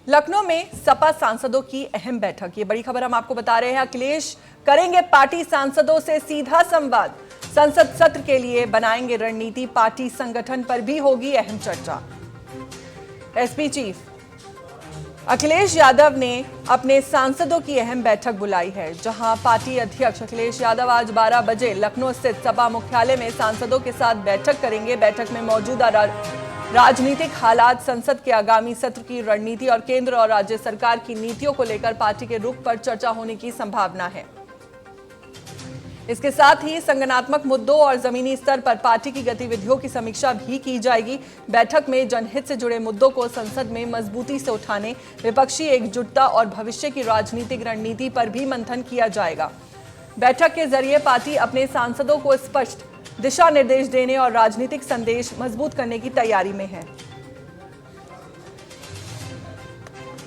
लखनऊ में सपा सांसदों की अहम बैठक। ये बड़ी खबर हम आपको बता रहे हैं। अखिलेश करेंगे पार्टी सांसदों से सीधा संवाद। संसद सत्र के लिए बनाएंगे रणनीति। पार्टी संगठन पर भी होगी अहम चर्चा। एसपी चीफ अखिलेश यादव ने अपने सांसदों की अहम बैठक बुलाई है, जहां पार्टी अध्यक्ष अखिलेश यादव आज 12 बजे लखनऊ स्थित सपा मुख्यालय में सांसदों के साथ बैठक करेंगे। बैठक में मौजूदा राजनीतिक हालात, संसद के आगामी सत्र की रणनीति और केंद्र और राज्य सरकार की नीतियों को लेकर पार्टी के रुख पर चर्चा होने की संभावना है। इसके साथ ही संगठनात्मक मुद्दों और जमीनी स्तर पर पार्टी की गतिविधियों की समीक्षा भी की जाएगी। बैठक में जनहित से जुड़े मुद्दों को संसद में मजबूती से उठाने, विपक्षी एकजुटता और भविष्य की राजनीतिक रणनीति पर भी मंथन किया जाएगा। बैठक के जरिए पार्टी अपने सांसदों को स्पष्ट दिशा निर्देश देने और राजनीतिक संदेश मजबूत करने की तैयारी में है।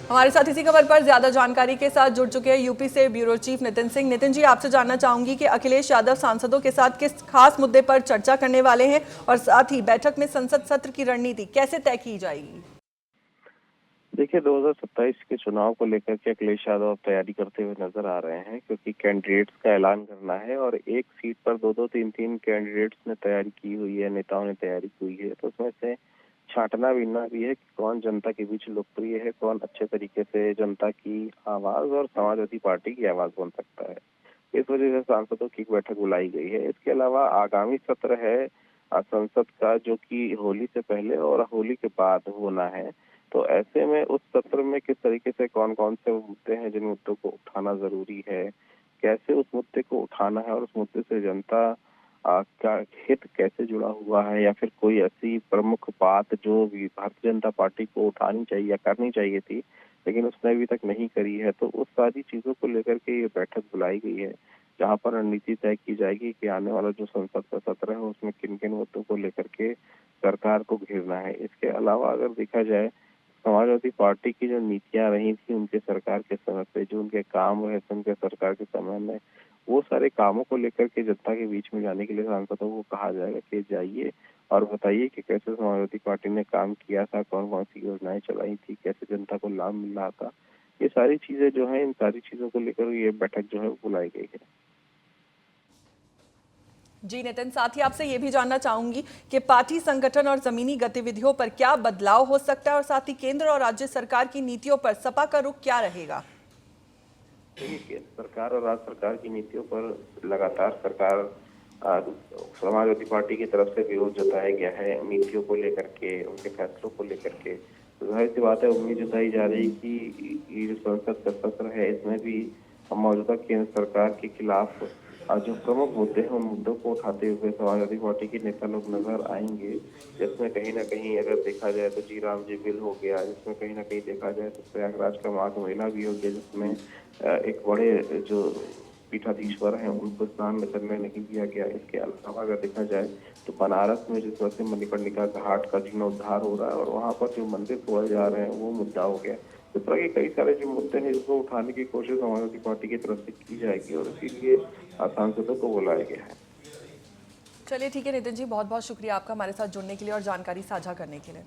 हमारे साथ इसी खबर पर ज्यादा जानकारी के साथ जुड़ चुके हैं यूपी से ब्यूरो चीफ नितिन सिंह। नितिन जी, आपसे जानना चाहूंगी कि अखिलेश यादव सांसदों के साथ किस खास मुद्दे पर चर्चा करने वाले हैं और साथ ही बैठक में संसद सत्र की रणनीति कैसे तय की जाएगी? देखिए, 2027 के चुनाव को लेकर के अखिलेश यादव तैयारी करते हुए नजर आ रहे हैं, क्योंकि कैंडिडेट्स का ऐलान करना है और एक सीट पर दो तीन कैंडिडेट्स ने तैयारी की हुई है, नेताओं ने तैयारी की है। तो उसमें से छांटना बीनना भी है कि कौन जनता के बीच लोकप्रिय है, कौन अच्छे तरीके से जनता की आवाज और समाजवादी पार्टी की आवाज बन सकता है। इस वजह से सांसदों की एक बैठक बुलाई गई है। इसके अलावा आगामी सत्र है संसद का, जो कि होली से पहले और होली के बाद होना है। तो ऐसे में उस सत्र में किस तरीके से कौन कौन से मुद्दे हैं जिन मुद्दों को उठाना जरूरी है, कैसे उस मुद्दे को उठाना है और उस मुद्दे से जनता का हित कैसे जुड़ा हुआ है, या फिर कोई ऐसी प्रमुख बात जो भारतीय जनता पार्टी को उठानी चाहिए या करनी चाहिए थी लेकिन उसने अभी तक नहीं करी है। तो उस सारी चीजों को लेकर के ये बैठक बुलाई गई है, जहाँ पर रणनीति तय की जाएगी कि आने वाला जो संसद का सत्र है उसमें किन किन मुद्दों को लेकर के सरकार को घेरना है। इसके अलावा अगर देखा जाए, समाजवादी पार्टी की जो नीतियां रही थी उनके सरकार के समय पे, जो उनके काम रहे थे उनके सरकार के समय में, वो सारे कामों को लेकर के जनता के बीच में जाने के लिए सांसदों को कहा जाएगा कि जाइए और बताइए कि कैसे समाजवादी पार्टी ने काम किया था, कौन कौन सी योजनाएं चलाई थी, कैसे जनता को लाभ मिल रहा था। ये सारी चीजें जो है, इन सारी चीजों को लेकर ये बैठक जो है बुलाई गई है। जी नितिन, साथ ही आपसे ये भी जानना चाहूंगी कि पार्टी संगठन और जमीनी गतिविधियों पर क्या बदलाव हो सकता है और साथ ही केंद्र और राज्य सरकार की नीतियों पर सपा का रुख क्या रहेगा? केंद्र सरकार और राज्य सरकार की नीतियों पर लगातार सरकार समाजवादी पार्टी की तरफ से विरोध जताया गया है, नीतियों को लेकर के, उनके फैसलों को लेकर के। तो जाहिर सी बात है, उम्मीद जताई जा रही कि ये जो संसद का सत्र है इसमें भी मौजूदा केंद्र सरकार के खिलाफ जो प्रमुख मुद्दे हैं उन मुद्दों को उठाते हुए समाजवादी पार्टी के नेता लोग नजर आएंगे। जिसमें कहीं ना कहीं अगर देखा जाए तो जी राम जी बिल हो गया, जिसमें कहीं ना कहीं देखा जाए तो प्रयागराज का माघ मेला भी हो गया, जिसमें एक बड़े जो पीठाधीश्वर हैं उनको स्नान में करने नहीं दिया गया। इसके अलावा अगर देखा जाए तो बनारस में जिस वजह से मणिकर्णिका घाट का जीर्णोद्धार हो रहा है और वहाँ पर जो मंदिर तोड़े जा रहे हैं वो मुद्दा हो गया। इस तरह के कई सारे जो मुद्दे हैं जिसको उठाने की कोशिश समाजवादी पार्टी की तरफ से की जाएगी और इसीलिए सांसदों को बुलाया गया है। चलिए ठीक है नितिन जी, बहुत बहुत शुक्रिया आपका हमारे साथ जुड़ने के लिए और जानकारी साझा करने के लिए।